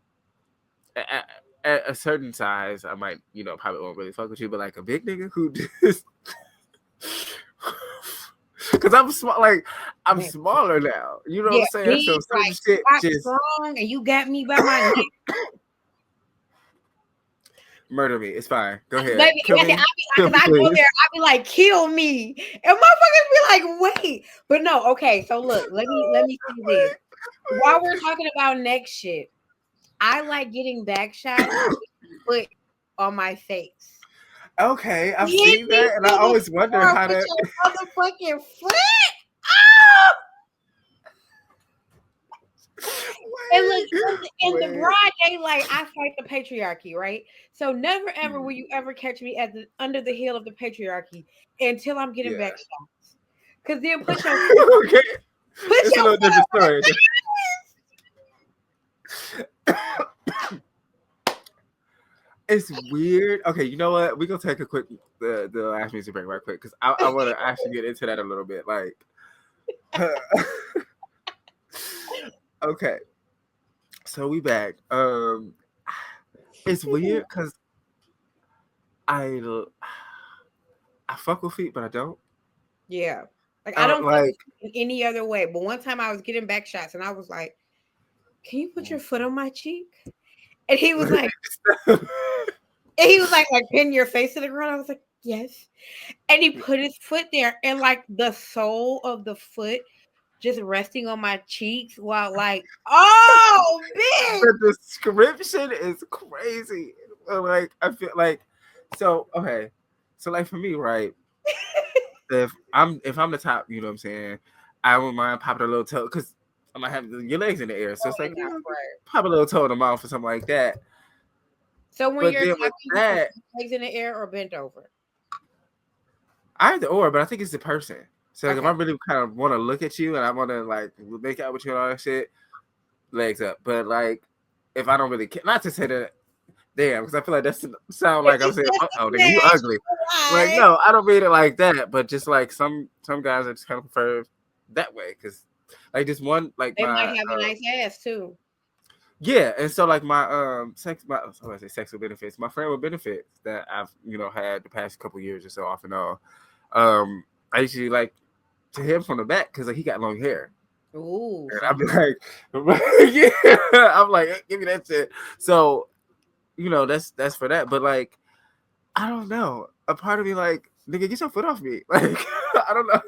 at a certain size. I might probably won't really fuck with you, but like a big nigga who just because I'm small, like I'm smaller now. You know what I'm saying? Big, So certain like shit just strong, and you got me by my neck. murder me. It's fine. Go ahead. Baby, Kill me. because I go there, I be like, kill me. And motherfuckers be like, wait. But no, okay. So look, let me see this. While we're talking about neck shit, I like getting back shots put on my face. Okay, I've seen that, and I always wonder how that. Motherfucking foot. And look, in the broad daylight, I fight the patriarchy, right? So never ever will you ever catch me at the under the heel of the patriarchy until I'm getting back shots. Because then put your okay, it's a little different story. It's weird. Okay, you know what? We're gonna take a quick the last music break right quick because I want to actually get into that a little bit. Like, okay, so we back. It's weird because I fuck with feet, but I don't. Yeah, like I don't like in any other way. But one time I was getting back shots and I was like, "Can you put your foot on my cheek?" And he was like. And he was like pin your face to the ground. I was like, yes. And he put his foot there, and like the sole of the foot just resting on my cheeks while like, oh, bitch. The description is crazy. Like I feel like okay. So like for me, right? if I'm the top, you know what I'm saying, I wouldn't mind popping a little toe because I might have your legs in the air. So it's like pop a little toe in the mouth or something like that. So when you're legs in the air or bent over? Either or, but I think it's the person. So like if I really kind of want to look at you and I want to like make out with you and all that shit, legs up. But like, if I don't really care, not to say that, damn, because I feel like that's sound like I'm saying, oh, nigga, you ugly. Like, no, I don't mean it like that. But just like some guys, I just kind of prefer that way because, like, just one, like They might my have a nice ass too. yeah, and so like my I say sexual benefits, my friend with benefits that I've had the past couple years or so off and on. I usually like to hit him from the back because like he got long hair. Ooh, And I'd be like, yeah, I'm like, give me that shit. So, that's for that. But like, I don't know. A part of me like, nigga, get your foot off me. Like, I don't know.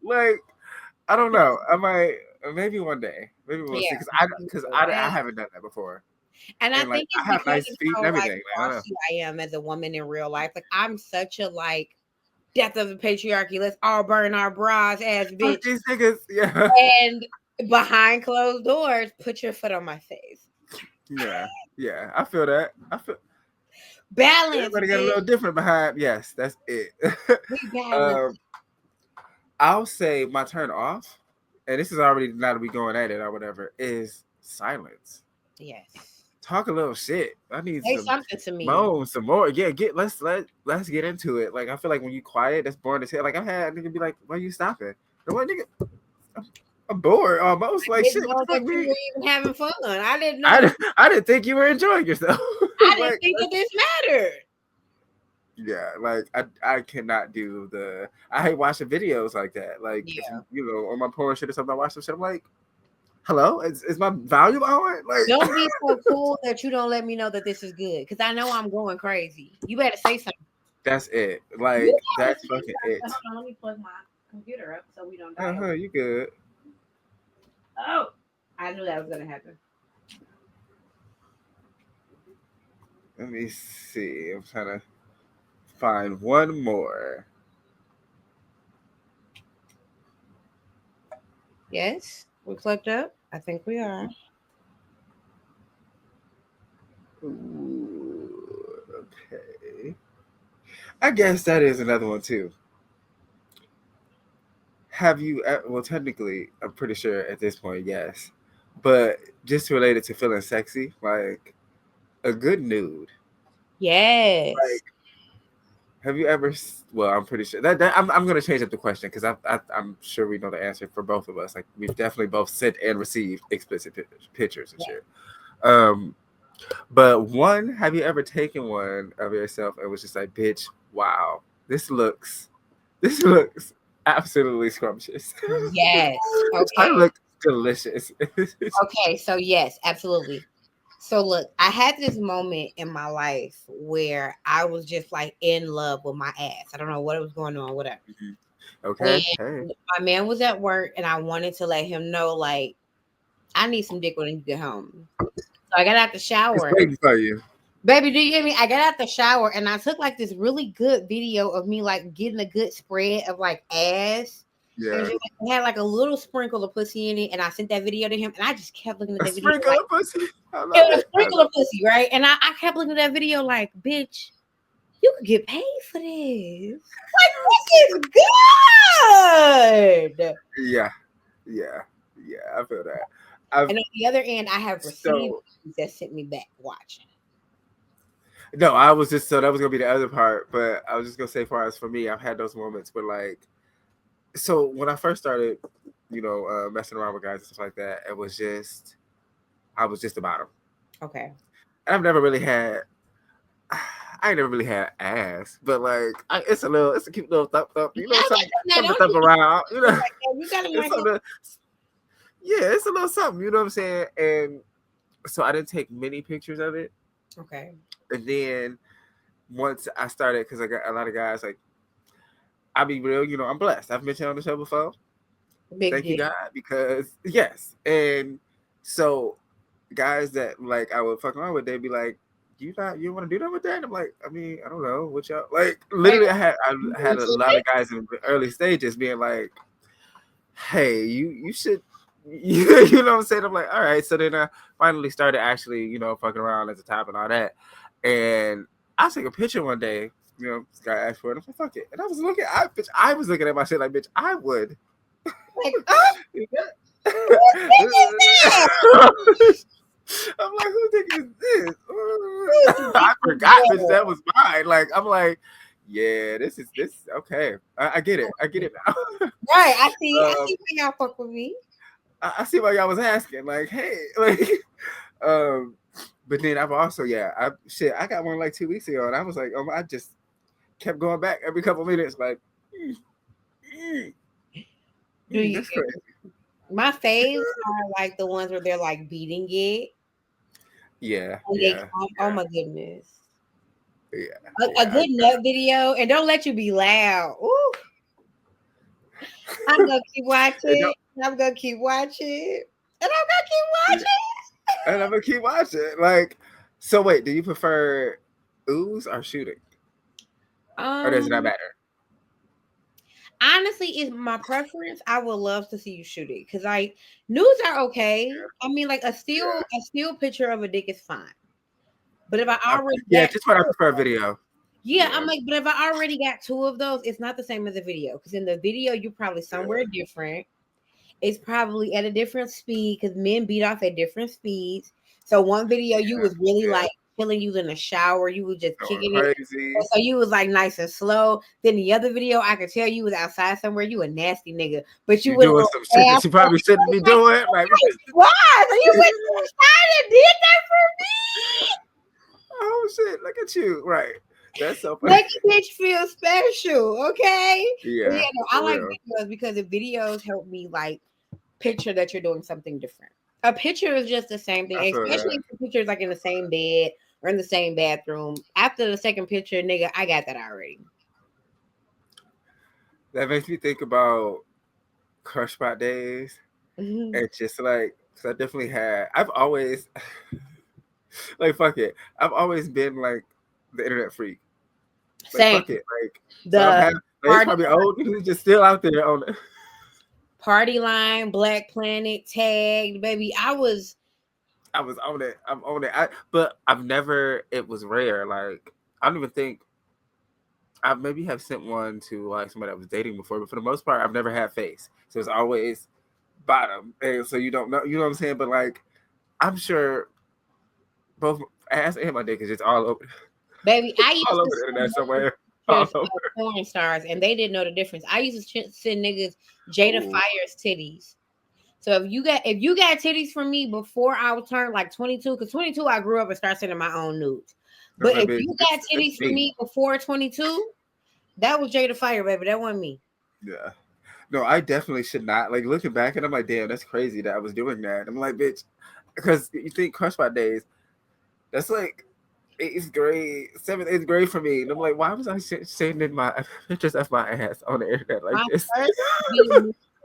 Like, I don't know. I might maybe one day. Maybe we'll see. Because I haven't done that before. And I And like think I it's have because nice of feet and how like everything. Like, I don't know. bossy I am as a woman in real life. Like I'm such a like death of the patriarchy. Let's all burn our bras ass Fuck bitch. these niggas. Yeah. And behind closed doors, put your foot on my face. Yeah. Yeah. I feel that. I feel Balance, everybody got a bitch. little different behind. Yes, that's it. We balance. I'll say my turn off, and this is already now that we going at it or whatever, is silence. Yes. Talk a little shit. I need Say some something to me. moan, some more. Yeah, let's get into it. Like I feel like when you quiet, that's boring as hell. Like I've had nigga be like, "Why you stopping?" And what nigga? I'm bored almost. I Like didn't shit. What know the fuck, that you me? were even having fun. I didn't know. I didn't think you were enjoying yourself. I didn't Like, think that this mattered. yeah, like I cannot do the. I hate watching videos like that. Like if Yeah. on my porn shit or something, I watch some shit. I'm like, hello, is my volume on? Like, Don't be so cool that you don't let me know that this is good. Because I know I'm going crazy. You better say something. that's it. You Like gotta that's say fucking something. it. Hold on, let me plug my computer up so we don't die. You good? Oh, I knew that was gonna happen. Let me see. I'm trying to find one more. Yes, we plugged up. I think we are. Ooh, okay. I guess that is another one too. Have you? Well, technically, I'm pretty sure at this point, yes. But just related to feeling sexy, like a good nude. Yes. Like, have you ever? Well, I'm pretty sure that I'm gonna change up the question because I'm sure we know the answer for both of us. Like, we've definitely both sent and received explicit pictures and shit. Um, but one, have you ever taken one of yourself and was just like, bitch, wow, this looks absolutely scrumptious. Yes. I Okay. look delicious. Okay. So yes, absolutely. So look, I had this moment in my life where I was just like in love with my ass. I don't know what was going on, whatever. Okay. Hey. And my man was at work, and I wanted to let him know, like, I need some dick when you get home. So I got out the It's shower. waiting for you. Baby, do you hear me? I got out the shower and I took like this really good video of me like getting a good spread of like ass. Yeah. And it had like a little sprinkle of pussy in it. And I sent that video to him and I just kept looking at A that video. sprinkle Like, of pussy. I love it was a it. sprinkle of pussy, right? And I kept looking at that video like, bitch, you could get paid for this. Like, this is good. Yeah. I feel that. And on the other end, I have received that sent me back watching. No, I was just that was gonna be the other part, but I was just gonna say, as far as for me, I've had those moments where like, so when I first started, messing around with guys and stuff like that, I was just about them. Okay. I've never really had. I ain't never really had ass, but like, it's a cute little thump, something to thump around, You got yeah, it's a little something, you know what I'm saying? And so I didn't take many pictures of it. Okay. And then once I started, because I got a lot of guys, like, I'll be real, I'm blessed. I've mentioned on the show before. Thank you, God, because yes. And so guys that like I would fuck around with, they'd be like, you want to do that with that? And I'm like, I mean, I don't know what y'all like. Literally, I had a lot of guys in the early stages being like, hey, you should, you know what I'm saying? I'm like, all right. So then I finally started actually, fucking around at the top and all that. And I took a picture one day, this guy asked for it. I'm like, fuck it. And I was looking at my shit like, bitch, I would. Like, I'm like, who think is this? I forgot, bitch, that was mine. Like, I'm like, yeah, this is okay. I get it. I get it now. Right. I see why y'all fuck with me. I see why y'all was asking. Like, hey, like, but then I've also, I got one like 2 weeks ago, and I was like, I just kept going back every couple minutes, like, that's crazy. My faves are like the ones where they're like beating it. Yeah. Oh my goodness. Yeah. A good nut video, and don't let you be loud. Ooh. I'm gonna keep watching. I'm gonna keep watching. And I'm gonna keep watching. And I'm gonna keep watching. Like, so wait, do you prefer ooze or shooting? Or does it not matter? Honestly, it's my preference. I would love to see you shoot it because like nudes are okay. Yeah. I mean, like a still picture of a dick is fine. But if I already just what I prefer video. Yeah, I'm like, but if I already got 2 of those, it's not the same as the video. Because in the video, you're probably somewhere different. It's probably at a different speed because men beat off at different speeds. So one video you was really like killing you in the shower, you was just kicking crazy. It. So you was like nice and slow. Then the other video, I could tell you was outside somewhere. You a nasty nigga, but you doing some shit that you probably shouldn't be doing. Like, why? So you went outside and did that for me? Oh shit! Look at you, right? That's so funny. Make a bitch feel special, okay? Yeah. No, I like videos because the videos help me like picture that you're doing something different. A picture is just the same thing, especially if the picture is like in the same bed or in the same bathroom. After the second picture, nigga, I got that already. That makes me think about crush spot days. Mm-hmm. And just like, because I definitely I've always, like, fuck it. I've always been like the internet freak. Like, same. Fuck it. Like, it's probably old niggas just still out there on it. Party Line, Black Planet, Tagged, baby. I was on it. I'm on it. But I've never. It was rare. Like, I don't even think I maybe have sent one to like somebody I was dating before, but for the most part, I've never had face. So it's always bottom, and so you don't know. You know what I'm saying? But like, I'm sure both ass and my dick is just all over. Baby, I used all over the internet somewhere. Porn stars, and they didn't know the difference. I used to send niggas Jada Fire's titties. So if you got titties from me before I was turned like 22, because 22 I grew up and started sending my own nudes. But if you got titties from me before 22, that was Jada Fire, baby. That wasn't me. Yeah. No, I definitely should not. Like, looking back, and I'm like, damn, that's crazy that I was doing that. I'm like, bitch, because you think crush spot days, that's like 8th grade, 7th, 8th grade for me. And I'm like, why was I sending my pictures of my ass on the internet like this?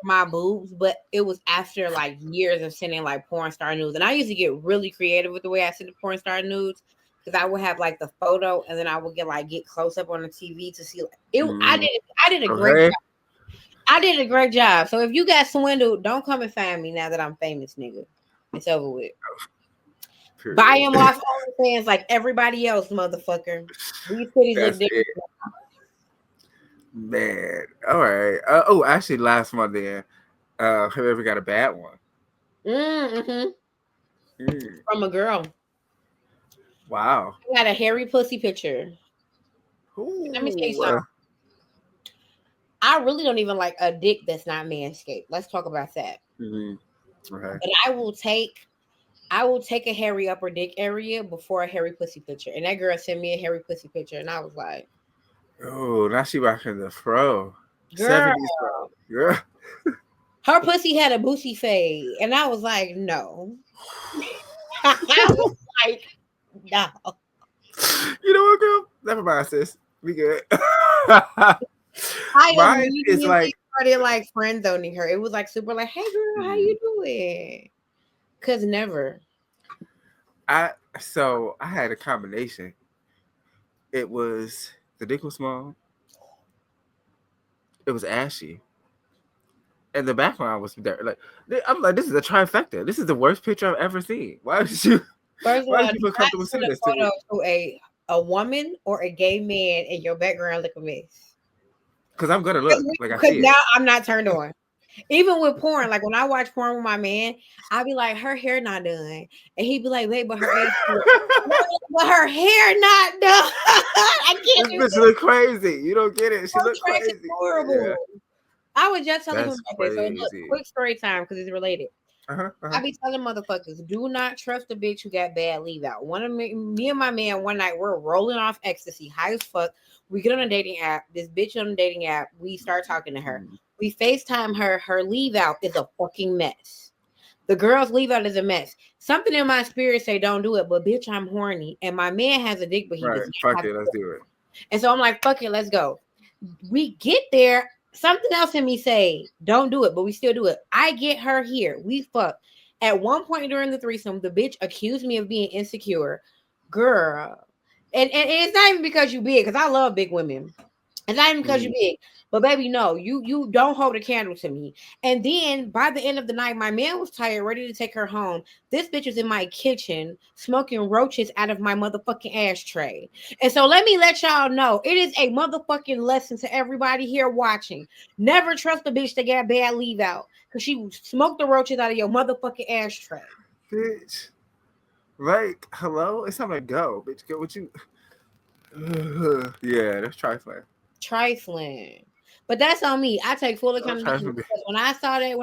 My boobs, but it was after like years of sending like porn star nudes. And I used to get really creative with the way I sent the porn star nudes because I would have like the photo and then I would get close up on the TV to see like it. I did a great job. I did a great job. So if you got swindled, don't come and find me now that I'm famous, nigga. It's over with. Period. Buy him off OnlyFans like everybody else, motherfucker. These titties look different. Man, all right. Actually, last month then, have you ever got a bad one? From a girl. Wow. I got a hairy pussy picture. Ooh. Let me tell you something. I really don't even like a dick that's not manscaped. Let's talk about that. Mm-hmm. Okay. But I will take a hairy upper dick area before a hairy pussy picture. And that girl sent me a hairy pussy picture, and I was like, oh, now she rocking the fro. Girl. 70s fro. Girl. Her pussy had a boosie fade. And I was like, no. I was like, no. You know what, girl? Never mind, sis. We good. Mine is like started like friend zoning her. It was like super like, hey girl, how you doing? Cause never. I had a combination. It was the dick was small. It was ashy. And the background was there. Like, I'm like, this is a trifecta. This is the worst picture I've ever seen. Why did you? First of all, you feel comfortable sending this to a woman or a gay man, and your background look a mess. Because I'm gonna look like I see now it. I'm not turned on. Even with porn, like when I watch porn with my man, I'll be like, her hair not done. And he'd be like, wait, but her ass but her hair not done. I can't This do bitch this. look crazy. You don't get it. She Her look trash is crazy. horrible. Yeah, I was just telling him that's about this. So look, crazy. quick story time because it's related. Uh-huh, I uh-huh. be telling motherfuckers, do not trust a bitch who got bad leave out. One of me and my man one night, we're rolling off ecstasy, high as fuck. We get on a dating app. This bitch on a dating app, we start talking to her. We FaceTime her. Her leave out is a fucking mess. The girl's leave out is a mess. Something in my spirit say don't do it, but bitch, I'm horny. And my man has a dick, but he Right. does not Fuck have it. Let's do it. and so I'm like, fuck it, let's go. We get there. Something else in me say, don't do it, but we still do it. I get her here. We fuck. At one point during the threesome, the bitch accused me of being insecure. Girl. And it's not even because you big, because I love big women. It's not even because you're big. But baby, no, you don't hold a candle to me. And then by the end of the night, my man was tired, ready to take her home. This bitch was in my kitchen smoking roaches out of my motherfucking ashtray. And so let me let y'all know, it is a motherfucking lesson to everybody here watching. Never trust a bitch that got bad leave out because she smoked the roaches out of your motherfucking ashtray. Bitch. Like, hello? It's time to go. Bitch, get what you. Yeah, that's trifling. Trifling. But that's on me. I take full accountability Trifling. because when I saw that,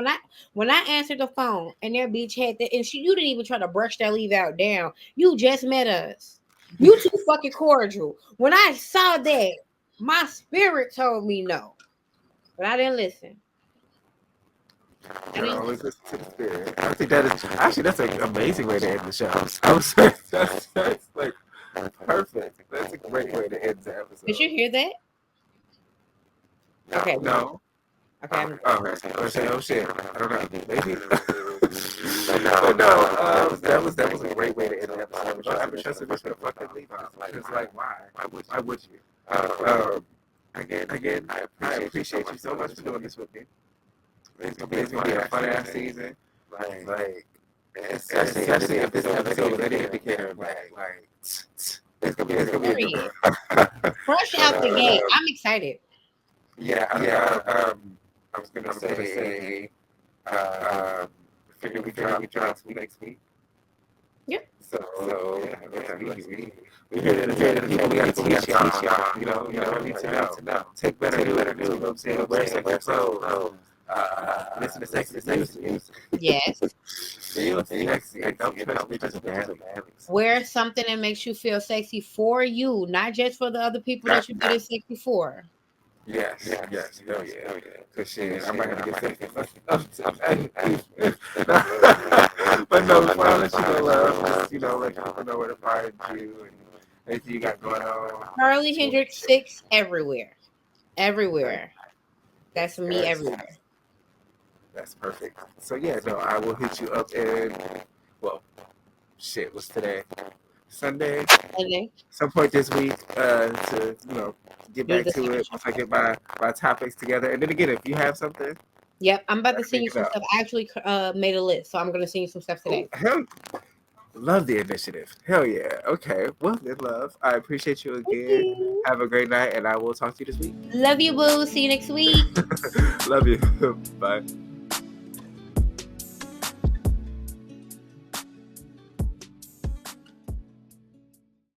when I answered the phone and that bitch had that, and you didn't even try to brush that leave out down. You just met us. You too fucking cordial. When I saw that, my spirit told me no, but I didn't listen. I always listen to the spirit. I think that is actually that's an amazing way to end the show. I would say that's like perfect. That's a great way to end the episode. Did you hear that? Okay. No. Okay. Oh shit. I don't know. Maybe. But no, that was a great way to end the episode. But I've been trusting this for the fucking leave out. It's like why? Why would you? Again, I appreciate you so much for doing this with me. It's gonna be a fun ass season. Like especially if this episode was any indicator, like it's gonna be a good one. Fresh out the gate. I'm excited. Yeah. I was gonna say, figure we drop next week. Yep. So we here to people we gotta teach y'all. You know, need to know. Take better news. You know what I'm saying? Wear sexy clothes. Listen to sexy music. Yes. Feel sexy. Wear something that makes you feel sexy for you, not just for the other people that you're getting sexy for. Yes. Hell yeah. Cause shit, I'm not gonna get sexy. But no, before I let you go, love, just, let people know where to find you and anything you got going on. Carly Hendrix 6 everywhere. Everywhere. That's me everywhere. That's perfect. So yeah, no, I will hit you up in what's today? Sunday. Some point this week to get back to it once I get my topics together. And then again, if you have something. Yep, I'm about to send you some stuff. I actually made a list, so I'm going to send you some stuff today. Hell, love the initiative. Hell yeah. Okay. Well, then, love. I appreciate you again. Have a great night, and I will talk to you this week. Love you, boo. See you next week. Love you. Bye.